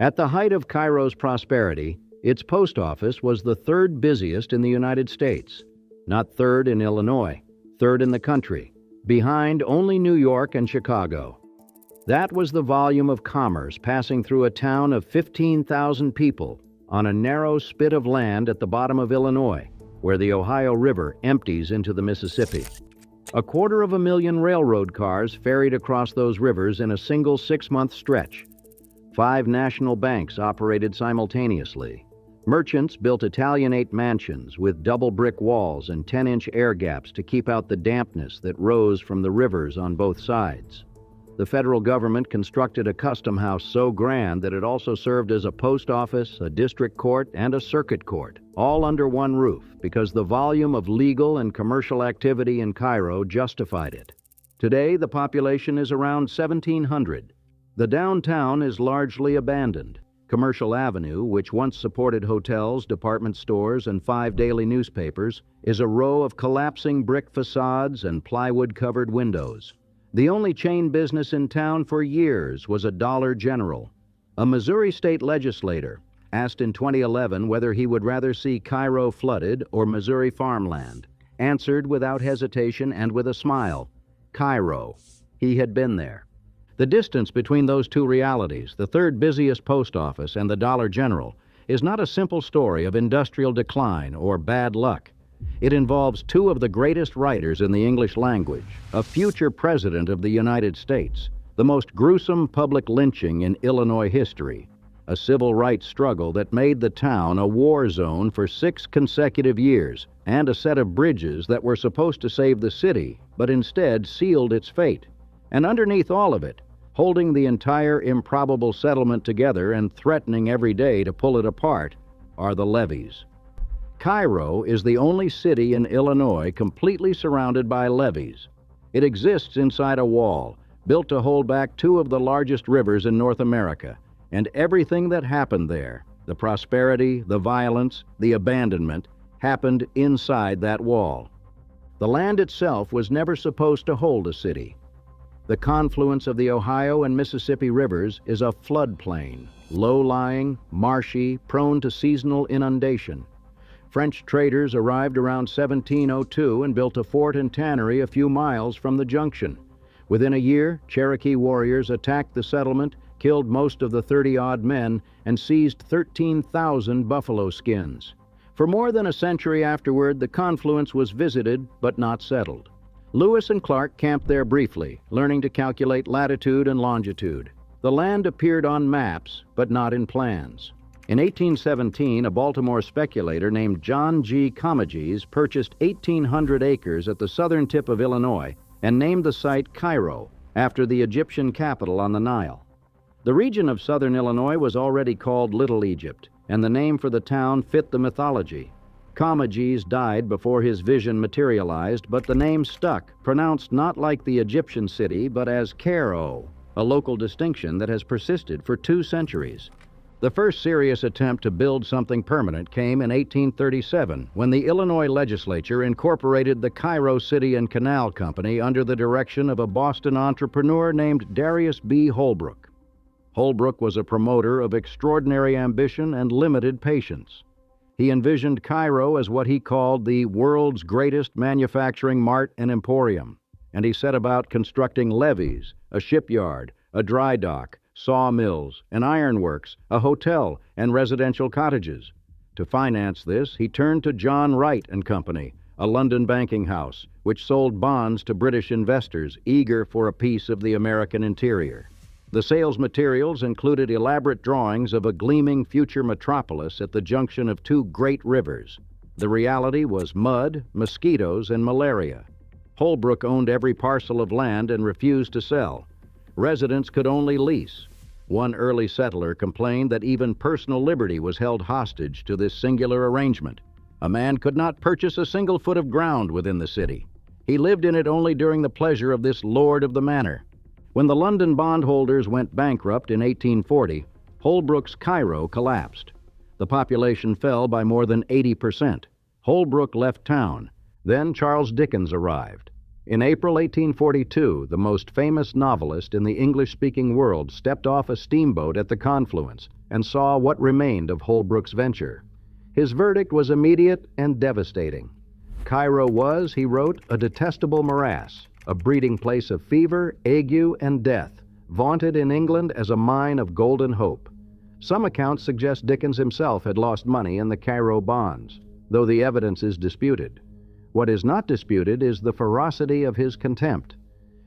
At the height of Cairo's prosperity, its post office was the third busiest in the United States. Not third in Illinois, third in the country, behind only New York and Chicago. That was the volume of commerce passing through a town of 15,000 people on a narrow spit of land at the bottom of Illinois, where the Ohio River empties into the Mississippi. 250,000 railroad cars ferried across those rivers in a single 6-month stretch. 5 national banks operated simultaneously. Merchants built Italianate mansions with double brick walls and 10-inch air gaps to keep out the dampness that rose from the rivers on both sides. The federal government constructed a custom house so grand that it also served as a post office, a district court, and a circuit court, all under one roof, because the volume of legal and commercial activity in Cairo justified it. Today, the population is around 1,700. The downtown is largely abandoned. Commercial Avenue, which once supported hotels, department stores, and 5 daily newspapers, is a row of collapsing brick facades and plywood-covered windows. The only chain business in town for years was a Dollar General. A Missouri state legislator asked in 2011 whether he would rather see Cairo flooded or Missouri farmland, answered without hesitation and with a smile, Cairo. He had been there. The distance between those two realities, the third busiest post office and the Dollar General, is not a simple story of industrial decline or bad luck. It involves 2 of the greatest writers in the English language, a future president of the United States, the most gruesome public lynching in Illinois history, a civil rights struggle that made the town a war zone for 6 consecutive years, and a set of bridges that were supposed to save the city, but instead sealed its fate. And underneath all of it, holding the entire improbable settlement together and threatening every day to pull it apart, are the levees. Cairo is the only city in Illinois completely surrounded by levees. It exists inside a wall, built to hold back 2 of the largest rivers in North America, and everything that happened there, the prosperity, the violence, the abandonment, happened inside that wall. The land itself was never supposed to hold a city. The confluence of the Ohio and Mississippi rivers is a floodplain, low-lying, marshy, prone to seasonal inundation. French traders arrived around 1702 and built a fort and tannery a few miles from the junction. Within a year, Cherokee warriors attacked the settlement, killed most of the 30-odd men, and seized 13,000 buffalo skins. For more than a century afterward, the confluence was visited but not settled. Lewis and Clark camped there briefly, learning to calculate latitude and longitude. The land appeared on maps, but not in plans. In 1817, a Baltimore speculator named John G. Comegys purchased 1,800 acres at the southern tip of Illinois and named the site Cairo, after the Egyptian capital on the Nile. The region of southern Illinois was already called Little Egypt, and the name for the town fit the mythology. Comegys died before his vision materialized, but the name stuck, pronounced not like the Egyptian city, but as Cairo, a local distinction that has persisted for 2 centuries. The first serious attempt to build something permanent came in 1837, when the Illinois legislature incorporated the Cairo City and Canal Company under the direction of a Boston entrepreneur named Darius B. Holbrook. Holbrook was a promoter of extraordinary ambition and limited patience. He envisioned Cairo as what he called the world's greatest manufacturing mart and emporium, and he set about constructing levees, a shipyard, a dry dock, sawmills, an ironworks, a hotel, and residential cottages. To finance this, he turned to John Wright and Company, a London banking house, which sold bonds to British investors eager for a piece of the American interior. The sales materials included elaborate drawings of a gleaming future metropolis at the junction of 2 great rivers. The reality was mud, mosquitoes, and malaria. Holbrook owned every parcel of land and refused to sell. Residents could only lease. One early settler complained that even personal liberty was held hostage to this singular arrangement. A man could not purchase a single foot of ground within the city. He lived in it only during the pleasure of this lord of the manor. When the London bondholders went bankrupt in 1840, Holbrook's Cairo collapsed. The population fell by more than 80%. Holbrook left town. Then Charles Dickens arrived. In April 1842, the most famous novelist in the English-speaking world stepped off a steamboat at the confluence and saw what remained of Holbrook's venture. His verdict was immediate and devastating. Cairo was, he wrote, a detestable morass, a breeding place of fever, ague, and death, vaunted in England as a mine of golden hope. Some accounts suggest Dickens himself had lost money in the Cairo bonds, though the evidence is disputed. What is not disputed is the ferocity of his contempt.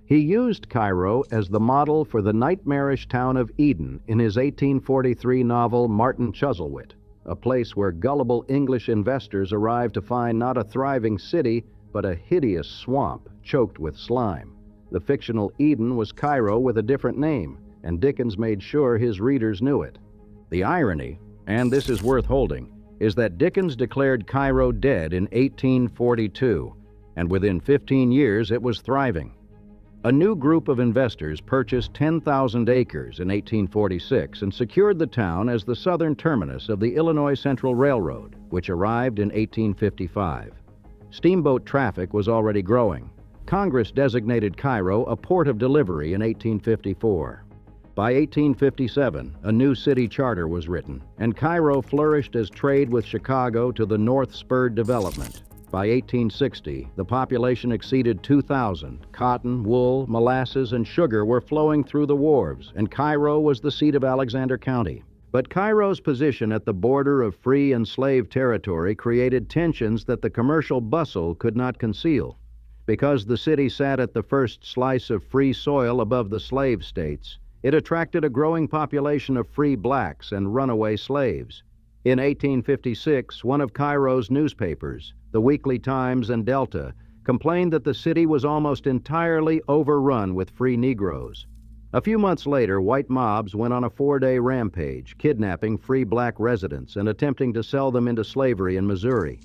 He used Cairo as the model for the nightmarish town of Eden in his 1843 novel Martin Chuzzlewit, a place where gullible English investors arrived to find not a thriving city, but a hideous swamp choked with slime. The fictional Eden was Cairo with a different name, and Dickens made sure his readers knew it. The irony, and this is worth holding, is that Dickens declared Cairo dead in 1842, and within 15 years it was thriving. A new group of investors purchased 10,000 acres in 1846 and secured the town as the southern terminus of the Illinois Central Railroad, which arrived in 1855. Steamboat traffic was already growing. Congress designated Cairo a port of delivery in 1854. By 1857, a new city charter was written, and Cairo flourished as trade with Chicago to the north spurred development. By 1860, the population exceeded 2,000. Cotton, wool, molasses, and sugar were flowing through the wharves, and Cairo was the seat of Alexander County. But Cairo's position at the border of free and slave territory created tensions that the commercial bustle could not conceal. Because the city sat at the first slice of free soil above the slave states, it attracted a growing population of free blacks and runaway slaves. In 1856, one of Cairo's newspapers, the Weekly Times and Delta, complained that the city was almost entirely overrun with free Negroes. A few months later, white mobs went on a 4-day rampage, kidnapping free black residents and attempting to sell them into slavery in Missouri.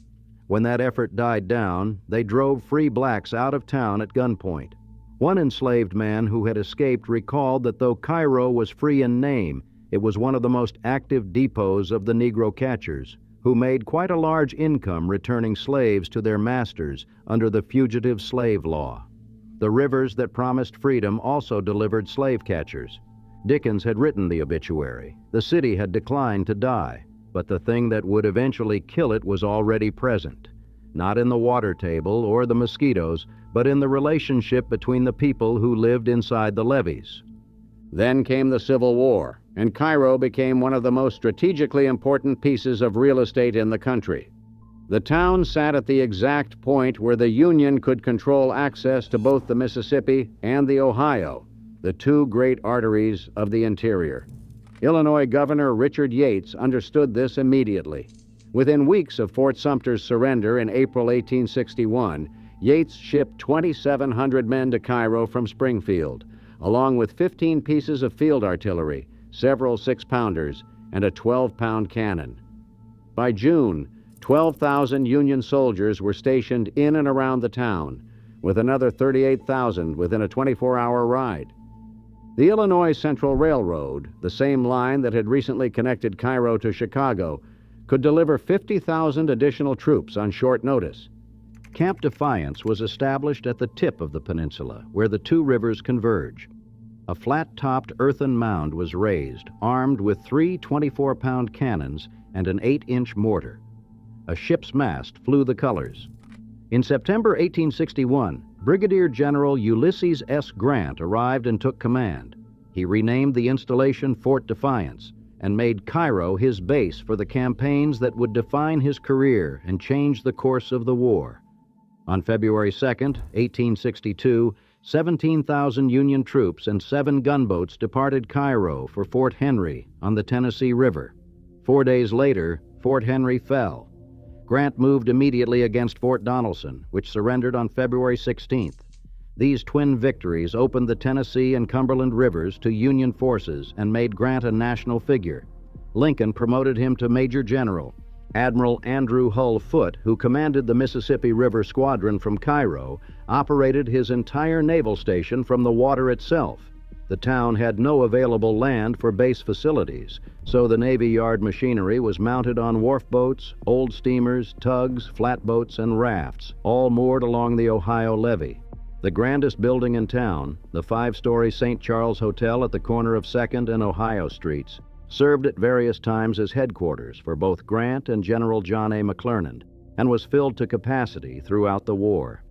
When that effort died down, they drove free blacks out of town at gunpoint. One enslaved man who had escaped recalled that though Cairo was free in name, it was one of the most active depots of the Negro catchers, who made quite a large income returning slaves to their masters under the fugitive slave law. The rivers that promised freedom also delivered slave catchers. Dickens had written the obituary. The city had declined to die, but the thing that would eventually kill it was already present, not in the water table or the mosquitoes, but in the relationship between the people who lived inside the levees. Then came the Civil War, and Cairo became one of the most strategically important pieces of real estate in the country. The town sat at the exact point where the Union could control access to both the Mississippi and the Ohio, the two great arteries of the interior. Illinois Governor Richard Yates understood this immediately. Within weeks of Fort Sumter's surrender in April 1861, Yates shipped 2,700 men to Cairo from Springfield, along with 15 pieces of field artillery, several 6-pounders, and a 12-pound cannon. By June, 12,000 Union soldiers were stationed in and around the town, with another 38,000 within a 24-hour ride. The Illinois Central Railroad, the same line that had recently connected Cairo to Chicago, could deliver 50,000 additional troops on short notice. Camp Defiance was established at the tip of the peninsula, where the two rivers converge. A flat-topped earthen mound was raised, armed with 3 24-pound cannons and an 8-inch mortar. A ship's mast flew the colors. In September 1861, Brigadier General Ulysses S. Grant arrived and took command. He renamed the installation Fort Defiance and made Cairo his base for the campaigns that would define his career and change the course of the war. On February 2, 1862, 17,000 Union troops and 7 gunboats departed Cairo for Fort Henry on the Tennessee River. 4 days later, Fort Henry fell. Grant moved immediately against Fort Donelson, which surrendered on February 16th. These twin victories opened the Tennessee and Cumberland rivers to Union forces and made Grant a national figure. Lincoln promoted him to Major General. Admiral Andrew Hull Foote, who commanded the Mississippi River Squadron from Cairo, operated his entire naval station from the water itself. The town had no available land for base facilities, so the Navy Yard machinery was mounted on wharf boats, old steamers, tugs, flatboats, and rafts, all moored along the Ohio levee. The grandest building in town, the 5-story St. Charles Hotel at the corner of 2nd and Ohio Streets, served at various times as headquarters for both Grant and General John A. McClernand, and was filled to capacity throughout the war.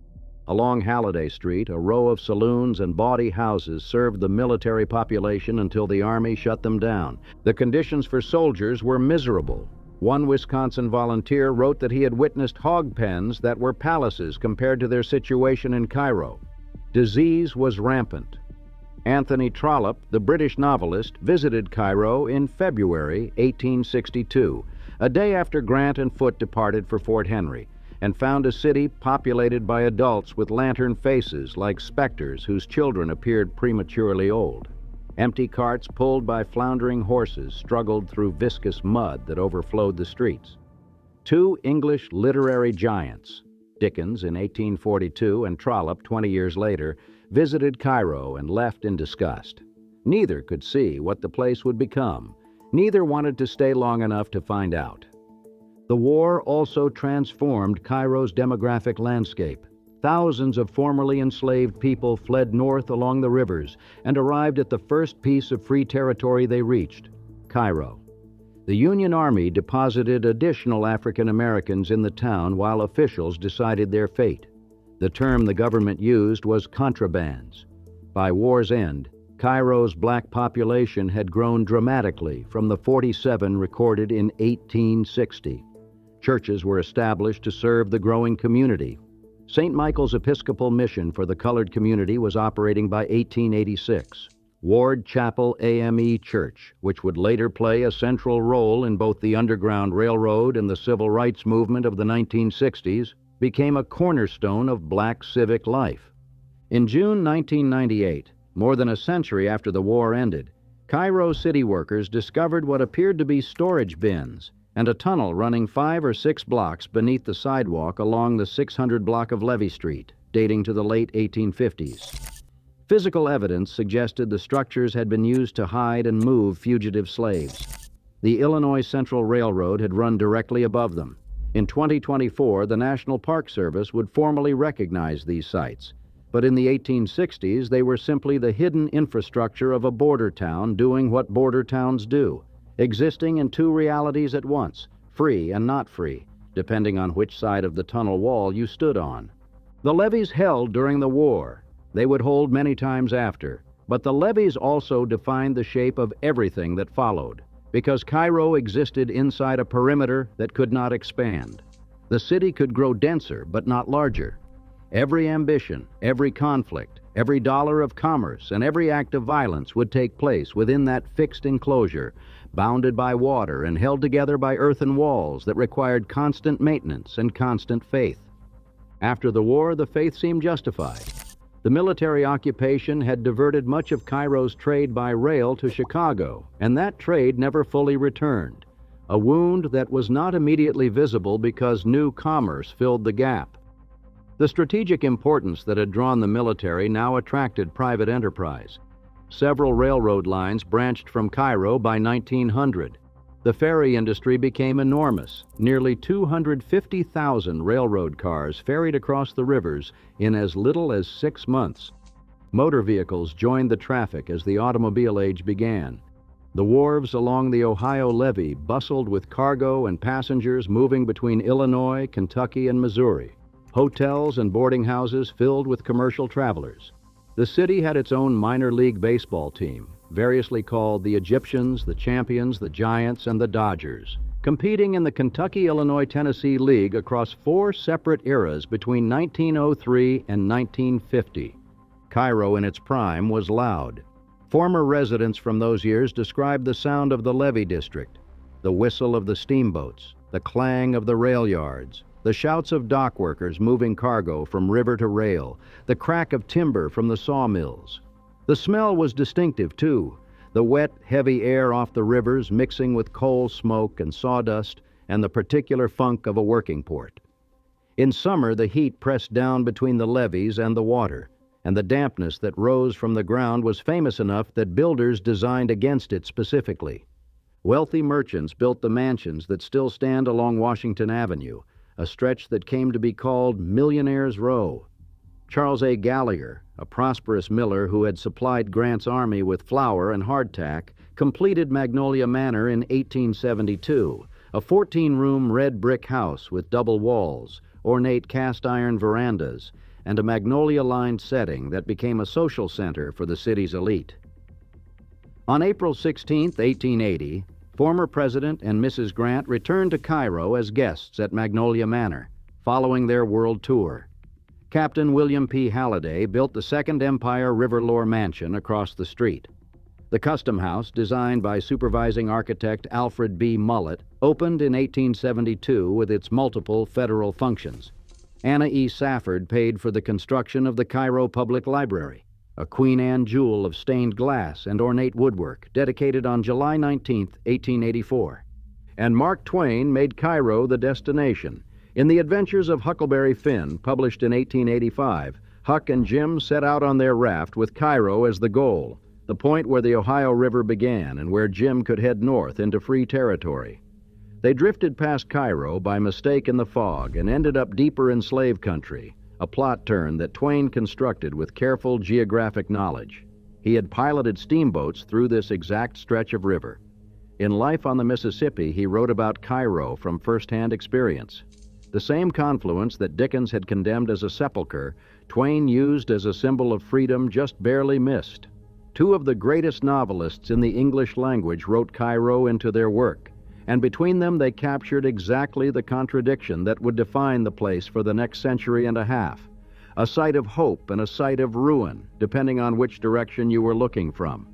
Along Halliday Street, a row of saloons and bawdy houses served the military population until the Army shut them down. The conditions for soldiers were miserable. One Wisconsin volunteer wrote that he had witnessed hog pens that were palaces compared to their situation in Cairo. Disease was rampant. Anthony Trollope, the British novelist, visited Cairo in February 1862, a day after Grant and Foote departed for Fort Henry, and found a city populated by adults with lantern faces like specters whose children appeared prematurely old. Empty carts pulled by floundering horses struggled through viscous mud that overflowed the streets. Two English literary giants, Dickens in 1842 and Trollope 20 years later, visited Cairo and left in disgust. Neither could see what the place would become. Neither wanted to stay long enough to find out. The war also transformed Cairo's demographic landscape. Thousands of formerly enslaved people fled north along the rivers and arrived at the first piece of free territory they reached, Cairo. The Union Army deposited additional African Americans in the town while officials decided their fate. The term the government used was contrabands. By war's end, Cairo's black population had grown dramatically from the 47 recorded in 1860. Churches were established to serve the growing community. St. Michael's Episcopal Mission for the colored community was operating by 1886. Ward Chapel AME Church, which would later play a central role in both the Underground Railroad and the civil rights movement of the 1960s, became a cornerstone of black civic life. In June 1998, more than a century after the war ended, Cairo city workers discovered what appeared to be storage bins and a tunnel running 5 or 6 blocks beneath the sidewalk along the 600 block of Levee Street, dating to the late 1850s. Physical evidence suggested the structures had been used to hide and move fugitive slaves. The Illinois Central Railroad had run directly above them. In 2024, the National Park Service would formally recognize these sites, but in the 1860s, they were simply the hidden infrastructure of a border town doing what border towns do, existing in two realities at once, free and not free, depending on which side of the tunnel wall you stood on. The levees held during the war. They would hold many times after, but the levees also defined the shape of everything that followed, because Cairo existed inside a perimeter that could not expand. The city could grow denser, but not larger. Every ambition, every conflict, every dollar of commerce, and every act of violence would take place within that fixed enclosure, bounded by water and held together by earthen walls that required constant maintenance and constant faith. After the war, the faith seemed justified. The military occupation had diverted much of Cairo's trade by rail to Chicago, and that trade never fully returned, a wound that was not immediately visible because new commerce filled the gap. The strategic importance that had drawn the military now attracted private enterprise. Several railroad lines branched from Cairo by 1900. The ferry industry became enormous. Nearly 250,000 railroad cars ferried across the rivers in as little as 6 months. Motor vehicles joined the traffic as the automobile age began. The wharves along the Ohio levee bustled with cargo and passengers moving between Illinois, Kentucky, and Missouri. Hotels and boarding houses filled with commercial travelers. The city had its own minor league baseball team, variously called the Egyptians, the Champions, the Giants, and the Dodgers, competing in the Kentucky-Illinois-Tennessee League across 4 separate eras between 1903 and 1950. Cairo in its prime was loud. Former residents from those years described the sound of the levee district, the whistle of the steamboats, the clang of the rail yards, the shouts of dock workers moving cargo from river to rail, the crack of timber from the sawmills. The smell was distinctive, too, the wet, heavy air off the rivers mixing with coal smoke and sawdust and the particular funk of a working port. In summer, the heat pressed down between the levees and the water, and the dampness that rose from the ground was famous enough that builders designed against it specifically. Wealthy merchants built the mansions that still stand along Washington Avenue, a stretch that came to be called Millionaire's Row. Charles A. Gallagher, a prosperous miller who had supplied Grant's army with flour and hardtack, completed Magnolia Manor in 1872, a 14-room red brick house with double walls, ornate cast-iron verandas, and a magnolia-lined setting that became a social center for the city's elite. On April 16, 1880, former President and Mrs. Grant returned to Cairo as guests at Magnolia Manor, following their world tour. Captain William P. Halliday built the Second Empire Riverlore Mansion across the street. The Custom House, designed by supervising architect Alfred B. Mullett, opened in 1872 with its multiple federal functions. Anna E. Safford paid for the construction of the Cairo Public Library, a Queen Anne jewel of stained glass and ornate woodwork, dedicated on July 19, 1884. And Mark Twain made Cairo the destination. In The Adventures of Huckleberry Finn, published in 1885, Huck and Jim set out on their raft with Cairo as the goal, the point where the Ohio River began and where Jim could head north into free territory. They drifted past Cairo by mistake in the fog and ended up deeper in slave country, a plot turn that Twain constructed with careful geographic knowledge. He had piloted steamboats through this exact stretch of river. In Life on the Mississippi, he wrote about Cairo from first-hand experience. The same confluence that Dickens had condemned as a sepulcher, Twain used as a symbol of freedom just barely missed. Two of the greatest novelists in the English language wrote Cairo into their work, and between them they captured exactly the contradiction that would define the place for the next century and a half, a site of hope and a site of ruin, depending on which direction you were looking from.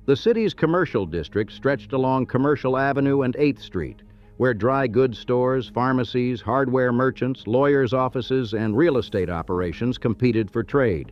The city's commercial district stretched along Commercial Avenue and 8th Street, where dry goods stores, pharmacies, hardware merchants, lawyers' offices, and real estate operations competed for trade.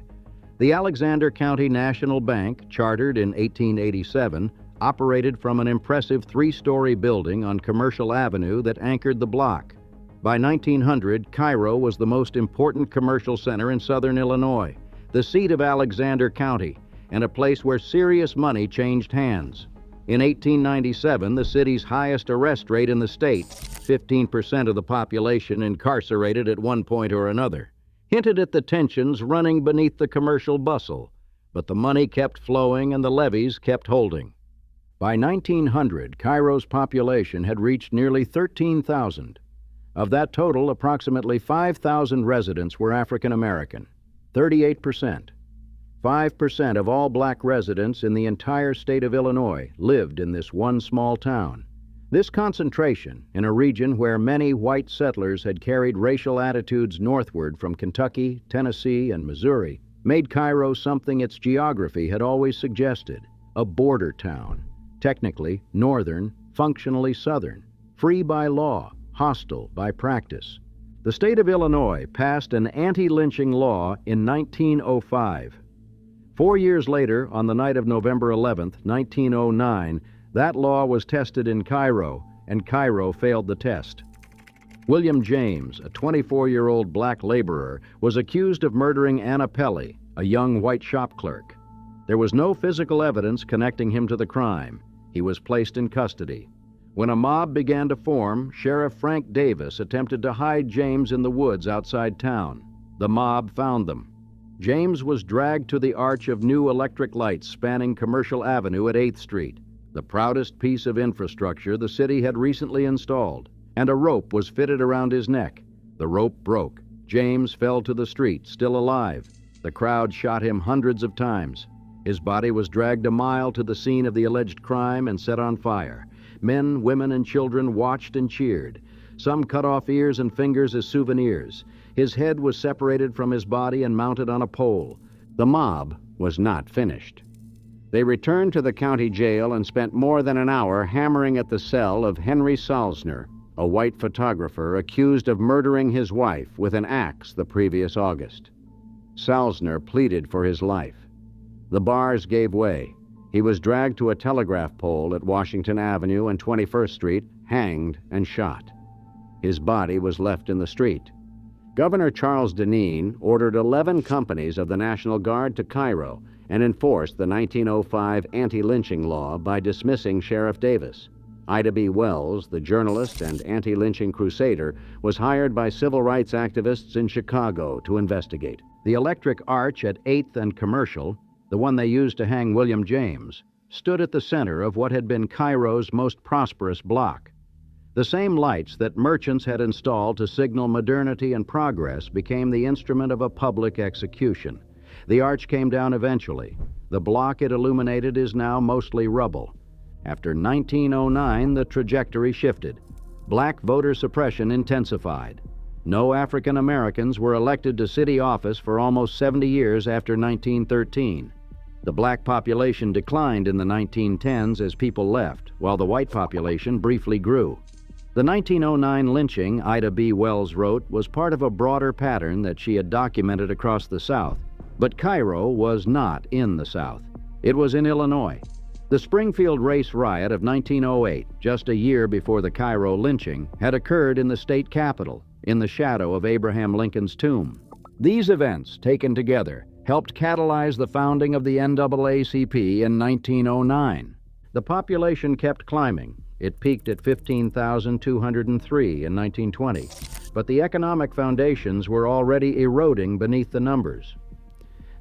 The Alexander County National Bank, chartered in 1887, operated from an impressive 3-story building on Commercial Avenue that anchored the block. By 1900, Cairo was the most important commercial center in southern Illinois, the seat of Alexander County, and a place where serious money changed hands. In 1897, the city's highest arrest rate in the state, 15% of the population incarcerated at one point or another, hinted at the tensions running beneath the commercial bustle, but the money kept flowing and the levees kept holding. By 1900, Cairo's population had reached nearly 13,000. Of that total, approximately 5,000 residents were African American, 38%. 5% of all black residents in the entire state of Illinois lived in this one small town. This concentration, in a region where many white settlers had carried racial attitudes northward from Kentucky, Tennessee, and Missouri, made Cairo something its geography had always suggested, a border town, technically northern, functionally southern, free by law, hostile by practice. The state of Illinois passed an anti-lynching law in 1905. 4 years later, on the night of November 11, 1909, that law was tested in Cairo, and Cairo failed the test. William James, a 24-year-old black laborer, was accused of murdering Anna Pelly, a young white shop clerk. There was no physical evidence connecting him to the crime. He was placed in custody. When a mob began to form, Sheriff Frank Davis attempted to hide James in the woods outside town. The mob found them. James was dragged to the arch of new electric lights spanning Commercial Avenue at 8th Street, the proudest piece of infrastructure the city had recently installed, and a rope was fitted around his neck. The rope broke. James fell to the street, still alive. The crowd shot him hundreds of times. His body was dragged a mile to the scene of the alleged crime and set on fire. Men, women, and children watched and cheered. Some cut off ears and fingers as souvenirs. His head was separated from his body and mounted on a pole. The mob was not finished. They returned to the county jail and spent more than an hour hammering at the cell of Henry Salzner, a white photographer accused of murdering his wife with an axe the previous August. Salzner pleaded for his life. The bars gave way. He was dragged to a telegraph pole at Washington Avenue and 21st Street, hanged and shot. His body was left in the street. Governor Charles Deneen ordered 11 companies of the National Guard to Cairo and enforced the 1905 anti-lynching law by dismissing Sheriff Davis. Ida B. Wells, the journalist and anti-lynching crusader, was hired by civil rights activists in Chicago to investigate. The electric arch at 8th and Commercial, the one they used to hang William James, stood at the center of what had been Cairo's most prosperous block. The same lights that merchants had installed to signal modernity and progress became the instrument of a public execution. The arch came down eventually. The block it illuminated is now mostly rubble. After 1909, the trajectory shifted. Black voter suppression intensified. No African Americans were elected to city office for almost 70 years after 1913. The black population declined in the 1910s as people left, while the white population briefly grew. The 1909 lynching, Ida B. Wells wrote, was part of a broader pattern that she had documented across the South. But Cairo was not in the South. It was in Illinois. The Springfield race riot of 1908, just a year before the Cairo lynching, had occurred in the state capital, in the shadow of Abraham Lincoln's tomb. These events, taken together, helped catalyze the founding of the NAACP in 1909. The population kept climbing. It peaked at 15,203 in 1920, but the economic foundations were already eroding beneath the numbers.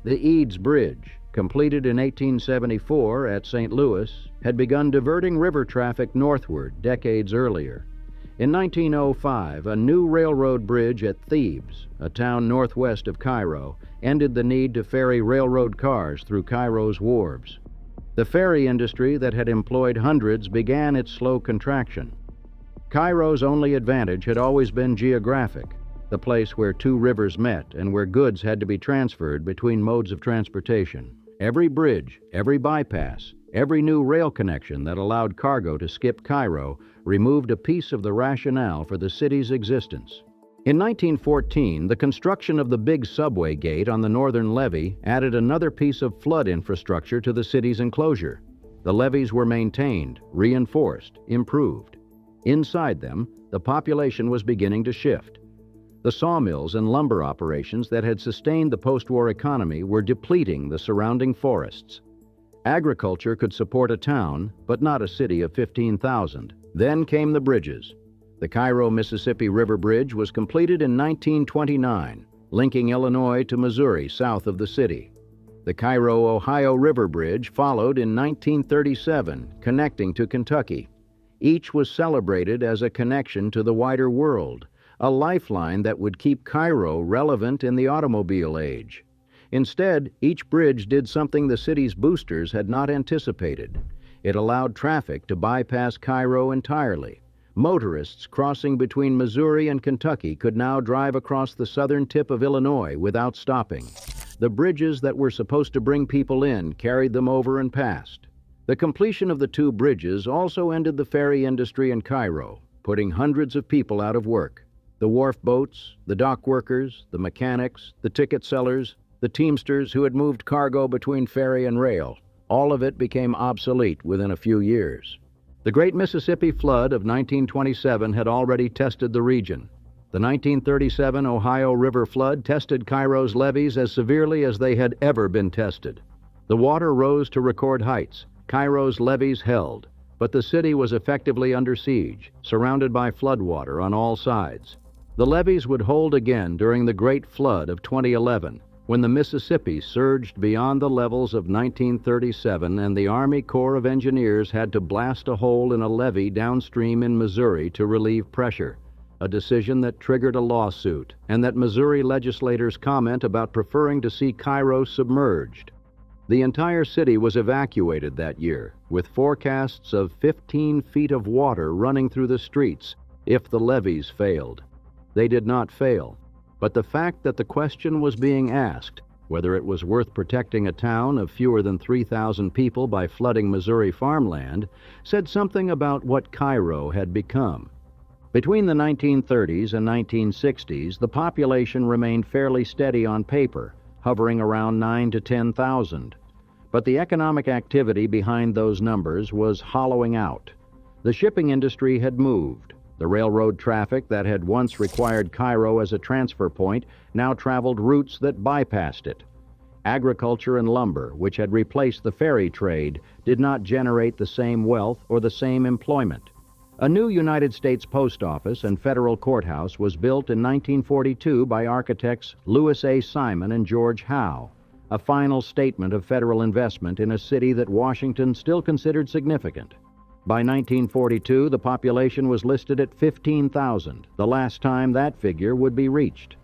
The Eads Bridge, completed in 1874 at St. Louis, had begun diverting river traffic northward decades earlier. In 1905, a new railroad bridge at Thebes, a town northwest of Cairo, ended the need to ferry railroad cars through Cairo's wharves. The ferry industry that had employed hundreds began its slow contraction. Cairo's only advantage had always been geographic, the place where two rivers met and where goods had to be transferred between modes of transportation. Every bridge, every bypass, every new rail connection that allowed cargo to skip Cairo removed a piece of the rationale for the city's existence. In 1914, the construction of the big subway gate on the northern levee added another piece of flood infrastructure to the city's enclosure. The levees were maintained, reinforced, improved. Inside them, the population was beginning to shift. The sawmills and lumber operations that had sustained the post-war economy were depleting the surrounding forests. Agriculture could support a town, but not a city of 15,000. Then came the bridges. The Cairo-Mississippi River Bridge was completed in 1929, linking Illinois to Missouri south of the city. The Cairo-Ohio River Bridge followed in 1937, connecting to Kentucky. Each was celebrated as a connection to the wider world, a lifeline that would keep Cairo relevant in the automobile age. Instead, each bridge did something the city's boosters had not anticipated. It allowed traffic to bypass Cairo entirely. Motorists crossing between Missouri and Kentucky could now drive across the southern tip of Illinois without stopping. The bridges that were supposed to bring people in carried them over and past. The completion of the two bridges also ended the ferry industry in Cairo, putting hundreds of people out of work. The wharf boats, the dock workers, the mechanics, the ticket sellers, the teamsters who had moved cargo between ferry and rail, all of it became obsolete within a few years. The Great Mississippi Flood of 1927 had already tested the region. The 1937 Ohio River flood tested Cairo's levees as severely as they had ever been tested. The water rose to record heights. Cairo's levees held, but the city was effectively under siege, surrounded by floodwater on all sides. The levees would hold again during the Great Flood of 2011, when the Mississippi surged beyond the levels of 1937 and the Army Corps of Engineers had to blast a hole in a levee downstream in Missouri to relieve pressure, a decision that triggered a lawsuit, and that Missouri legislators comment about preferring to see Cairo submerged. The entire city was evacuated that year, with forecasts of 15 feet of water running through the streets if the levees failed. They did not fail. But the fact that the question was being asked, whether it was worth protecting a town of fewer than 3,000 people by flooding Missouri farmland, said something about what Cairo had become. Between the 1930s and 1960s, the population remained fairly steady on paper, hovering around 9 to 10,000. But the economic activity behind those numbers was hollowing out. The shipping industry had moved. The railroad traffic that had once required Cairo as a transfer point now traveled routes that bypassed it. Agriculture and lumber, which had replaced the ferry trade, did not generate the same wealth or the same employment. A new United States post office and federal courthouse was built in 1942 by architects Louis A. Simon and George Howe. a final statement of federal investment in a city that Washington still considered significant. By 1942, the population was listed at 15,000, the last time that figure would be reached.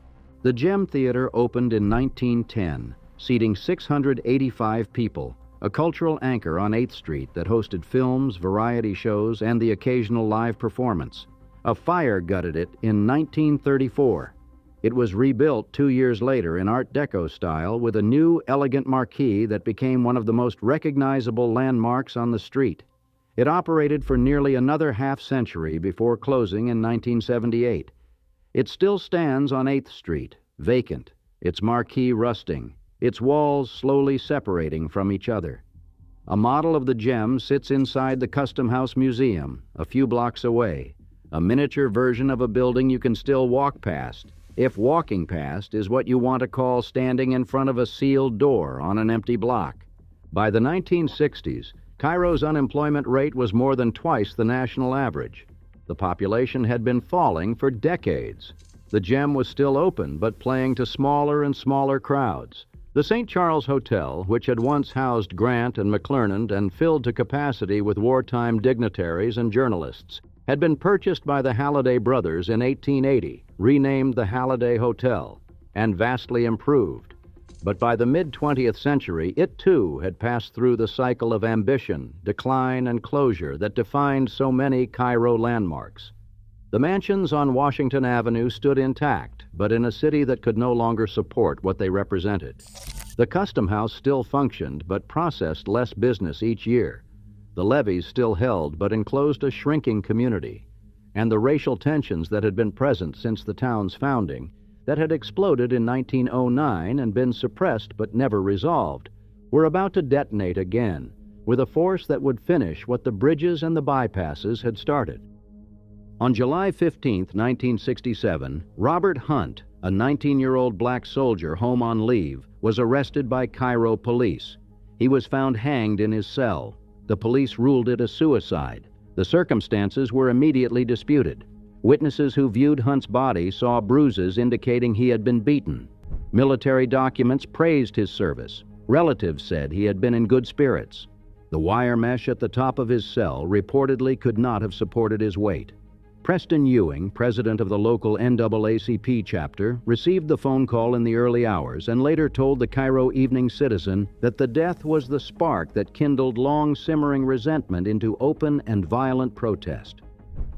The Gem Theater opened in 1910, seating 685 people, a cultural anchor on 8th Street that hosted films, variety shows, and the occasional live performance. A fire gutted it in 1934. It was rebuilt 2 years later in Art Deco style with a new, elegant marquee that became one of the most recognizable landmarks on the street. It operated for nearly another half-century before closing in 1978. It still stands on 8th Street, vacant, its marquee rusting, its walls slowly separating from each other. A model of the Gem sits inside the Custom House Museum, a few blocks away, a miniature version of a building you can still walk past, if walking past is what you want to call standing in front of a sealed door on an empty block. By the 1960s, Cairo's unemployment rate was more than twice the national average. The population had been falling for decades. The Gem was still open, but playing to smaller and smaller crowds. The St. Charles Hotel, which had once housed Grant and McClernand and filled to capacity with wartime dignitaries and journalists, had been purchased by the Halliday brothers in 1880, renamed the Halliday Hotel, and vastly improved. But by the mid-20th century, it too had passed through the cycle of ambition, decline, and closure that defined so many Cairo landmarks. The mansions on Washington Avenue stood intact, but in a city that could no longer support what they represented. The Custom House still functioned, but processed less business each year. The levees still held, but enclosed a shrinking community. And the racial tensions that had been present since the town's founding, that had exploded in 1909 and been suppressed but never resolved, were about to detonate again, with a force that would finish what the bridges and the bypasses had started. On July 15, 1967, Robert Hunt, a 19-year-old black soldier home on leave, was arrested by Cairo police. He was found hanged in his cell. The police ruled it a suicide. The circumstances were immediately disputed. Witnesses who viewed Hunt's body saw bruises indicating he had been beaten. Military documents praised his service. Relatives said he had been in good spirits. The wire mesh at the top of his cell reportedly could not have supported his weight. Preston Ewing, president of the local NAACP chapter, received the phone call in the early hours and later told the Cairo Evening Citizen that the death was the spark that kindled long-simmering resentment into open and violent protest.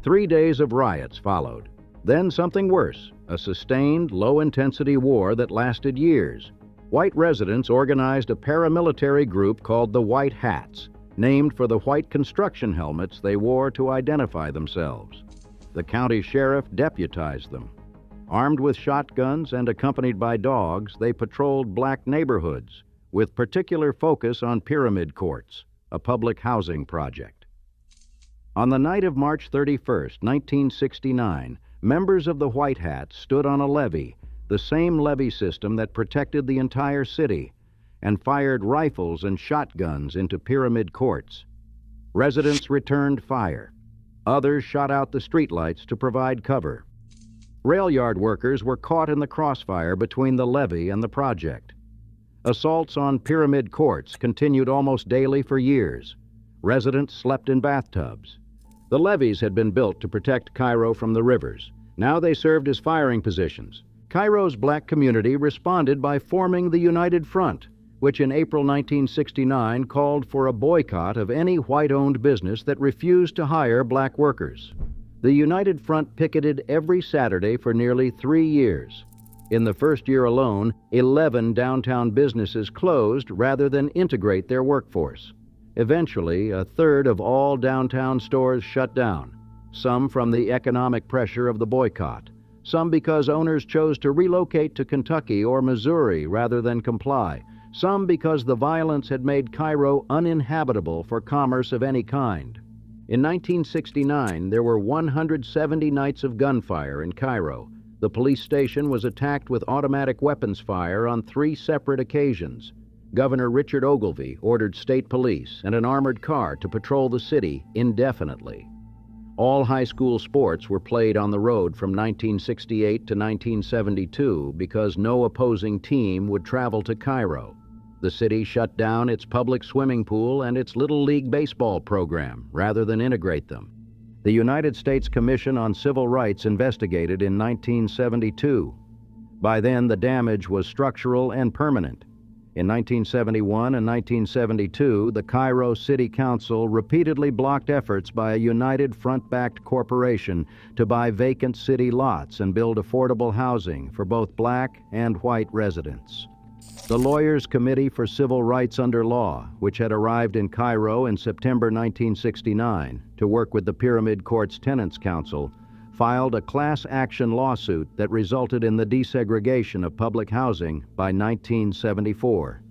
3 days of riots followed. Then something worse, a sustained, low-intensity war that lasted years. White residents organized a paramilitary group called the White Hats, named for the white construction helmets they wore to identify themselves. The county sheriff deputized them. Armed with shotguns and accompanied by dogs, they patrolled black neighborhoods, with particular focus on pyramid courts, a public housing project. On the night of March 31, 1969, members of the White Hats stood on a levee, the same levee system that protected the entire city, and fired rifles and shotguns into pyramid courts. Residents returned fire. Others shot out the streetlights to provide cover. Rail yard workers were caught in the crossfire between the levee and the project. Assaults on pyramid courts continued almost daily for years. Residents slept in bathtubs. The levees had been built to protect Cairo from the rivers. Now they served as firing positions. Cairo's black community responded by forming the United Front, which in April 1969 called for a boycott of any white-owned business that refused to hire black workers. The United Front picketed every Saturday for nearly 3 years. In the first year alone, 11 downtown businesses closed rather than integrate their workforce. Eventually, a third of all downtown stores shut down, some from the economic pressure of the boycott, some because owners chose to relocate to Kentucky or Missouri rather than comply, some because the violence had made Cairo uninhabitable for commerce of any kind. In 1969, there were 170 nights of gunfire in Cairo. The police station was attacked with automatic weapons fire on 3 separate occasions. Governor Richard Ogilvie ordered state police and an armored car to patrol the city indefinitely. All high school sports were played on the road from 1968 to 1972 because no opposing team would travel to Cairo. The city shut down its public swimming pool and its Little League baseball program rather than integrate them. The United States Commission on Civil Rights investigated in 1972. By then, the damage was structural and permanent. In 1971 and 1972, the Cairo City Council repeatedly blocked efforts by a united front-backed corporation to buy vacant city lots and build affordable housing for both black and white residents. The Lawyers' Committee for Civil Rights Under Law, which had arrived in Cairo in September 1969 to work with the Pyramid Court's Tenants Council, filed a class action lawsuit that resulted in the desegregation of public housing by 1974.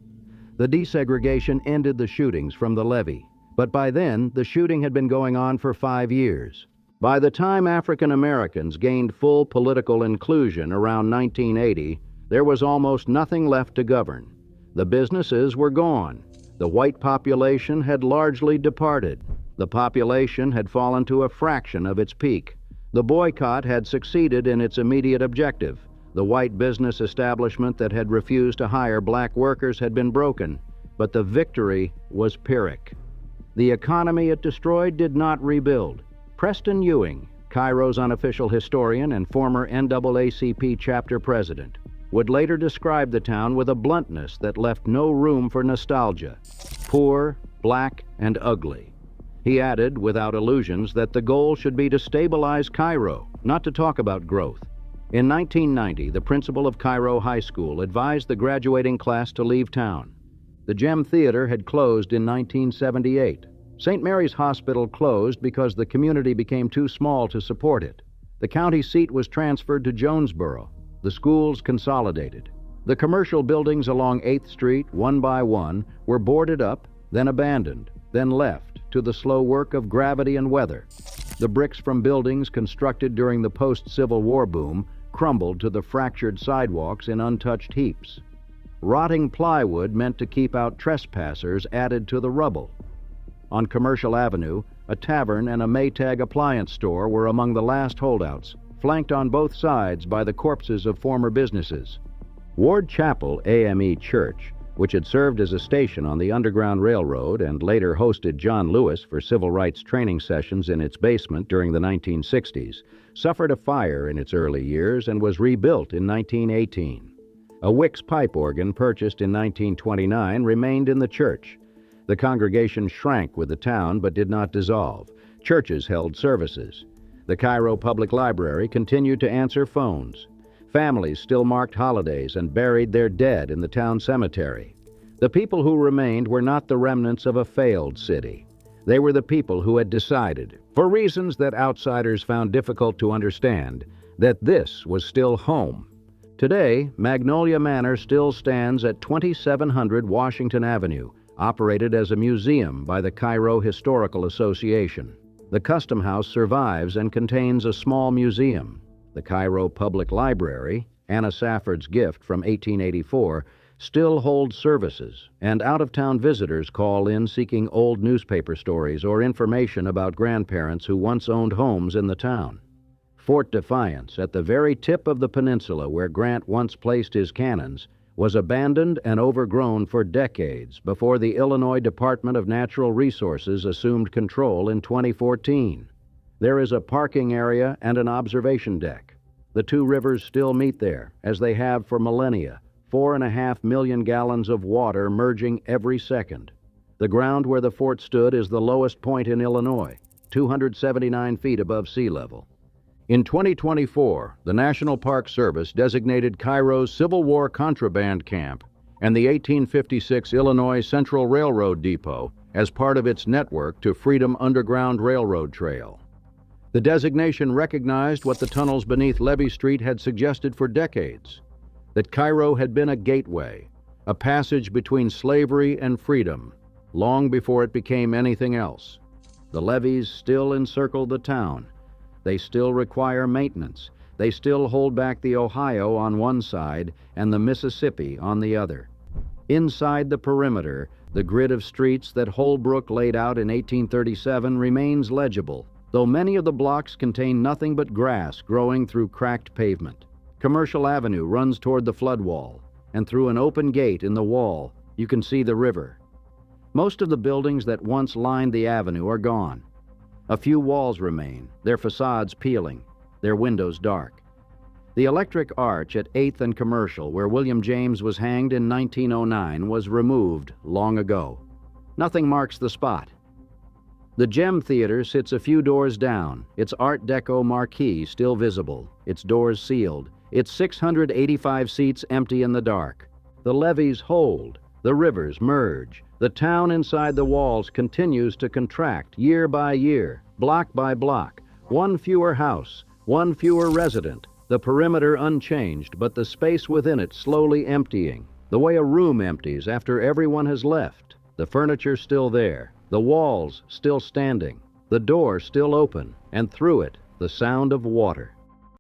The desegregation ended the shootings from the levee, but by then the shooting had been going on for 5 years. By the time African Americans gained full political inclusion around 1980, there was almost nothing left to govern. The businesses were gone. The white population had largely departed. The population had fallen to a fraction of its peak. The boycott had succeeded in its immediate objective. The white business establishment that had refused to hire black workers had been broken, but the victory was Pyrrhic. The economy it destroyed did not rebuild. Preston Ewing, Cairo's unofficial historian and former NAACP chapter president, would later describe the town with a bluntness that left no room for nostalgia. Poor, black, and ugly. He added, without illusions, that the goal should be to stabilize Cairo, not to talk about growth. In 1990, the principal of Cairo High School advised the graduating class to leave town. The Gem Theater had closed in 1978. St. Mary's Hospital closed because the community became too small to support it. The county seat was transferred to Jonesboro. The schools consolidated. The commercial buildings along 8th Street, one by one, were boarded up, then abandoned, then left to the slow work of gravity and weather. The bricks from buildings constructed during the post-Civil War boom crumbled to the fractured sidewalks in untouched heaps. Rotting plywood meant to keep out trespassers added to the rubble. On Commercial Avenue, a tavern and a Maytag appliance store were among the last holdouts, flanked on both sides by the corpses of former businesses. Ward Chapel AME Church, which had served as a station on the Underground Railroad and later hosted John Lewis for civil rights training sessions in its basement during the 1960s, suffered a fire in its early years and was rebuilt in 1918. A Wicks pipe organ purchased in 1929 remained in the church. The congregation shrank with the town but did not dissolve. Churches held services. The Cairo Public Library continued to answer phones. Families still marked holidays and buried their dead in the town cemetery. The people who remained were not the remnants of a failed city. They were the people who had decided, for reasons that outsiders found difficult to understand, that this was still home. Today, Magnolia Manor still stands at 2700 Washington Avenue, operated as a museum by the Cairo Historical Association. The Custom House survives and contains a small museum. The Cairo Public Library, Anna Safford's gift from 1884, still holds services, and out-of-town visitors call in seeking old newspaper stories or information about grandparents who once owned homes in the town. Fort Defiance, at the very tip of the peninsula where Grant once placed his cannons, was abandoned and overgrown for decades before the Illinois Department of Natural Resources assumed control in 2014. There is a parking area and an observation deck. The two rivers still meet there, as they have for millennia, 4.5 million gallons of water merging every second. The ground where the fort stood is the lowest point in Illinois, 279 feet above sea level. In 2024, the National Park Service designated Cairo's Civil War contraband camp and the 1856 Illinois Central Railroad Depot as part of its network to Freedom Underground Railroad Trail. The designation recognized what the tunnels beneath Levee Street had suggested for decades, that Cairo had been a gateway, a passage between slavery and freedom, long before it became anything else. The levees still encircle the town. They still require maintenance. They still hold back the Ohio on one side and the Mississippi on the other. Inside the perimeter, the grid of streets that Holbrook laid out in 1837 remains legible, though many of the blocks contain nothing but grass growing through cracked pavement. Commercial Avenue runs toward the flood wall, and through an open gate in the wall, You can see the river. Most of the buildings that once lined the avenue are gone. A few walls remain, their facades peeling, their windows dark. The electric arch at 8th and Commercial, where William James was hanged in 1909, was removed long ago. Nothing marks the spot. The Gem Theater sits a few doors down, its Art Deco marquee still visible, its doors sealed, its 685 seats empty in the dark. The levees hold, the rivers merge, the town inside the walls continues to contract year by year, block by block, one fewer house, one fewer resident, the perimeter unchanged, but the space within it slowly emptying, the way a room empties after everyone has left, the furniture still there, the walls still standing, the door still open, and through it, the sound of water.